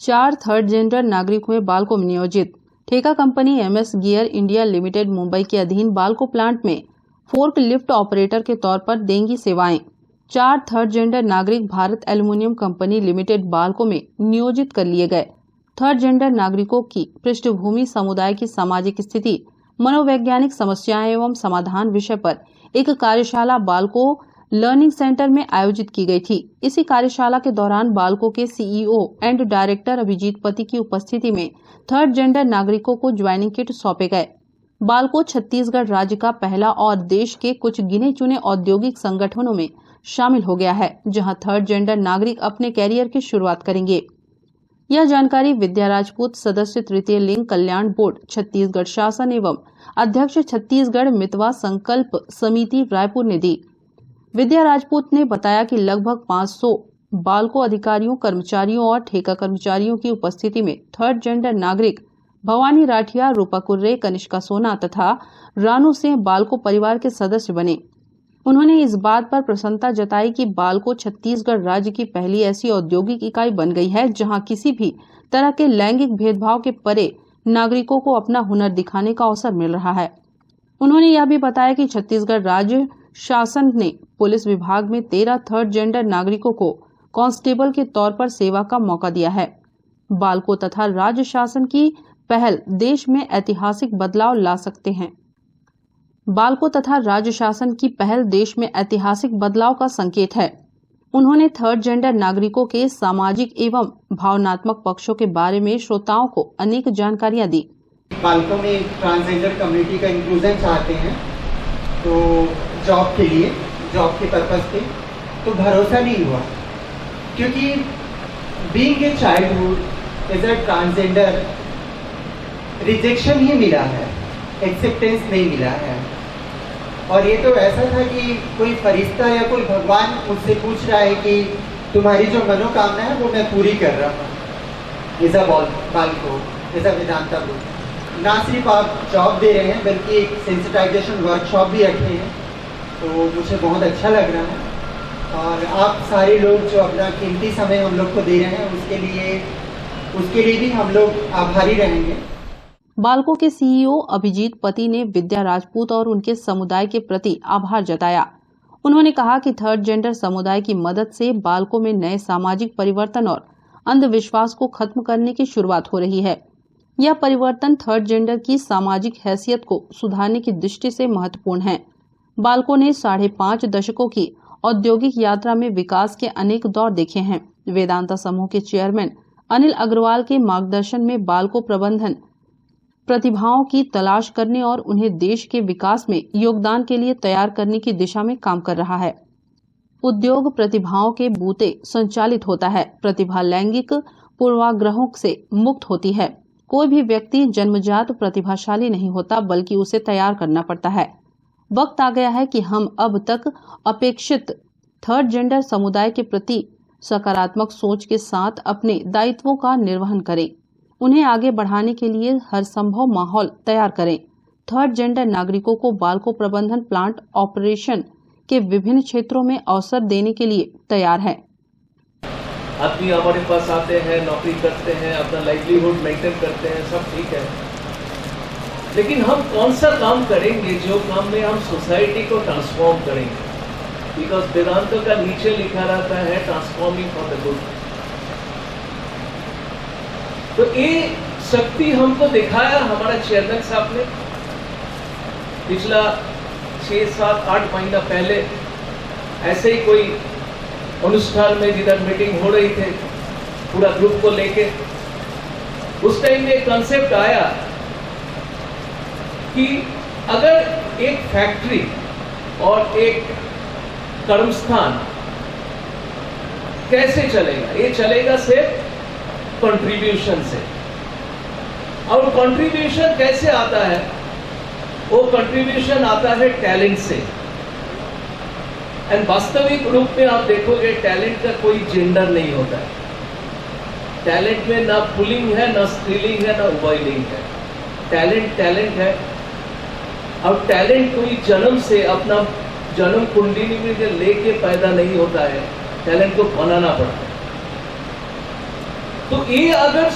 4 third gender नागरिक हुए बाल्को में नियोजित। ठेका company MS gear India limited Mumbai के अधीन बाल्को प्लांट में फोर्क लिफ्ट ऑपरेटर के तौर पर देंगी सेवाएं। 4 थर्ड जेंडर नागरिक Bharat aluminium company limited Balco में नियोजित कर लिए गए। थर्ड जेंडर नागरिकों की पृष्ठभूमि, समुदाय की सामाजिक स्थिति, मनोवैज्ञानिक समस्याएं एवं समाधान विषय पर एक कार्यशाला बाल्को लर्निंग सेंटर में आयोजित की गई थी। इसी कार्यशाला के दौरान बाल्को के CEO एंड डायरेक्टर अभिजीत पति की उपस्थिति में थर्ड जेंडर नागरिकों को ज्वाइनिंग किट सौंपे गए। बाल्को छत्तीसगढ़ राज्य का पहला और देश के कुछ गिने चुने औद्योगिक संगठनों में शामिल हो गया है, जहां थर्ड जेंडर नागरिक अपने कैरियर की शुरुआत करेंगे। यह जानकारी विद्या राजपूत, सदस्य तृतीय लिंग कल्याण बोर्ड छत्तीसगढ़ शासन एवं अध्यक्ष छत्तीसगढ़ मितवा संकल्प समिति रायपुर ने दी। विद्या राजपूत ने बताया कि लगभग 500 बाल्को अधिकारियों, कर्मचारियों और ठेका कर्मचारियों की उपस्थिति में थर्ड जेंडर नागरिक भवानी राठिया, रूपा कुर्रे, कनिष्का सोना तथा रानू सिंह बाल्को परिवार के सदस्य बने। उन्होंने इस बात पर प्रसन्नता जताई कि बाल्को छत्तीसगढ़ राज्य की पहली ऐसी औद्योगिक इकाई बन गई है जहां किसी भी तरह के लैंगिक भेदभाव के परे नागरिकों को अपना हुनर दिखाने का अवसर मिल रहा है। उन्होंने यह भी बताया कि छत्तीसगढ़ राज्य शासन ने पुलिस विभाग में 13 थर्ड जेंडर नागरिकों को कांस्टेबल के तौर पर सेवा का मौका दिया है। बाल्को तथा राज्य शासन की पहल देश में ऐतिहासिक बदलाव ला सकते हैं। बाल्को तथा राज्य शासन की पहल देश में ऐतिहासिक बदलाव का संकेत है। उन्होंने थर्ड जेंडर नागरिकों के सामाजिक एवं भावनात्मक पक्षों के बारे में श्रोताओं को अनेक जानकारियां दी। बाल्को में ट्रांसजेंडर कम्युनिटी का इंक्लूजन चाहते हैं, तो जॉब के लिए, जॉब के पर्पज पे, तो भरोसा नहीं हुआ, क्योंकि being a childhood age a transgender rejection ही मिला है, एक्सेप्टेंस नहीं मिला है। और ये तो ऐसा था कि कोई फरिश्ता या कोई भगवान मुझसे पूछ रहा है कि तुम्हारी जो मनोकामना है वो मैं पूरी कर रहा हूँ। As a Balco, as a Vedanta book, ना सिर्फ आप जॉब दे रहे हैं बल्कि एक सेंसिटाइजेशन वर्कशॉप भी रखे हैं, तो मुझे बहुत अच्छा लग रहा है। और आप सारे लोग जो अपना कीमती समय हम लोग को दे रहे हैं उसके लिए भी हम लोग आभारी रहेंगे। बाल्को के CEO अभिजीत पति ने विद्या राजपूत और उनके समुदाय के प्रति आभार जताया। उन्होंने कहा कि थर्ड जेंडर समुदाय की मदद से बाल्को में नए सामाजिक परिवर्तन और अंधविश्वास को खत्म करने की शुरुआत हो रही है। यह परिवर्तन थर्ड जेंडर की सामाजिक हैसियत को सुधारने की दृष्टि से महत्वपूर्ण है। बाल्को ने 5.5 दशकों की औद्योगिक यात्रा में विकास के अनेक दौर देखे हैं। वेदांता समूह के चेयरमैन अनिल अग्रवाल के मार्गदर्शन में बाल्को प्रबंधन प्रतिभाओं की तलाश करने और उन्हें देश के विकास में योगदान के लिए तैयार करने की दिशा में काम कर रहा है। उद्योग प्रतिभाओं के बूते संचालित होता है। प्रतिभा लैंगिक पूर्वाग्रहों से मुक्त होती है। कोई भी व्यक्ति जन्मजात प्रतिभाशाली नहीं होता, बल्कि उसे तैयार करना पड़ता है। वक्त आ गया है कि हम अब तक अपेक्षित थर्ड जेंडर समुदाय के प्रति सकारात्मक सोच के साथ अपने दायित्वों का निर्वहन करें। उन्हें आगे बढ़ाने के लिए हर संभव माहौल तैयार करें। थर्ड जेंडर नागरिकों को बाल्को प्रबंधन प्लांट ऑपरेशन के विभिन्न क्षेत्रों में अवसर देने के लिए तैयार है। आदमी हमारे पास आते हैं, नौकरी करते हैं, अपना लाइवलीहुड मेंटेन करते हैं, सब ठीक है, लेकिन हम कौन सा काम करेंगे जो काम में हम सोसाइटी को ट्रांसफॉर्म करेंगे? बिकॉज वेदांत का नीचे लिखा रहता है ट्रांसफॉर्मिंग फॉर द गुड। तो ये शक्ति हमको दिखाया हमारा चेयरमैन साहब ने पिछला 6, 7, 8 महीना पहले ऐसे ही कोई अनुष्ठान में जिधर मीटिंग हो रही थी पूरा ग्रुप को लेके, उस टाइम में कॉन्सेप्ट आया कि अगर एक फैक्ट्री और एक कर्मस्थान कैसे चलेगा? ये चलेगा सिर्फ कंट्रीब्यूशन से। और कंट्रीब्यूशन कैसे आता है? वो कंट्रीब्यूशन आता है टैलेंट से। एंड वास्तविक रूप में आप देखोगे टैलेंट का कोई जेंडर नहीं होता है। टैलेंट में ना पुलिंग है, ना स्त्रीलिंग है, ना उभयलिंग है। टैलेंट टैलेंट है। और टैलेंट कोई जन्म से अपना जन्म कुंडली में लेके पैदा नहीं होता है, टैलेंट को बनाना पड़ता है। तो ये अगर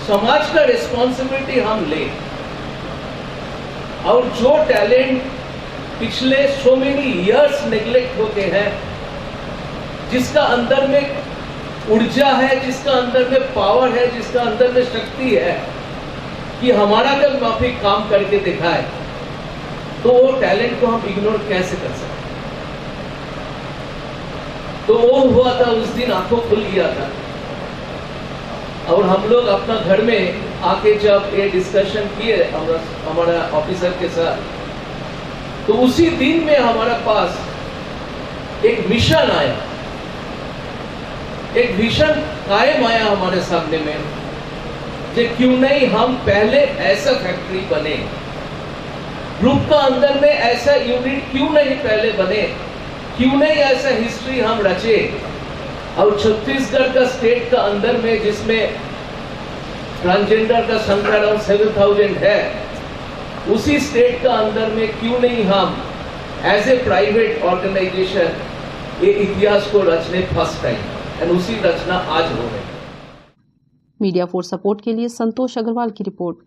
समाज का रिस्पॉन्सिबिलिटी हम ले और जो टैलेंट पिछले सो मेनी इयर्स नेग्लेक्ट होते हैं, जिसका अंदर में ऊर्जा है, जिसका अंदर में पावर है, जिसका अंदर में शक्ति है कि हमारा जब माफिक काम करके दिखाए, तो वो टैलेंट को हम इग्नोर कैसे कर सकते। तो वो हुआ था उस दिन, आंखों खुल गया था। और हम लोग अपना घर में आके जब ये डिस्कशन किए हमारा ऑफिसर के साथ, तो उसी दिन में हमारा पास एक मिशन आया, एक विजन कायम आया हमारे सामने में, कि क्यों नहीं हम पहले ऐसा फैक्ट्री बने, ग्रुप का अंदर में ऐसा यूनिट क्यों नहीं पहले बने, क्यों नहीं ऐसा हिस्ट्री हम रचे। और छत्तीसगढ़ का स्टेट का अंदर में जिसमें ट्रांसजेंडर का संख्या अराउंड 7000 है, उसी स्टेट का अंदर में क्यों नहीं हम एज ए प्राइवेट ऑर्गेनाइजेशन ये इतिहास को रचने फर्स्ट टाइम, एंड उसी रचना आज हो रही है। मीडिया फॉर सपोर्ट के लिए संतोष अग्रवाल की रिपोर्ट।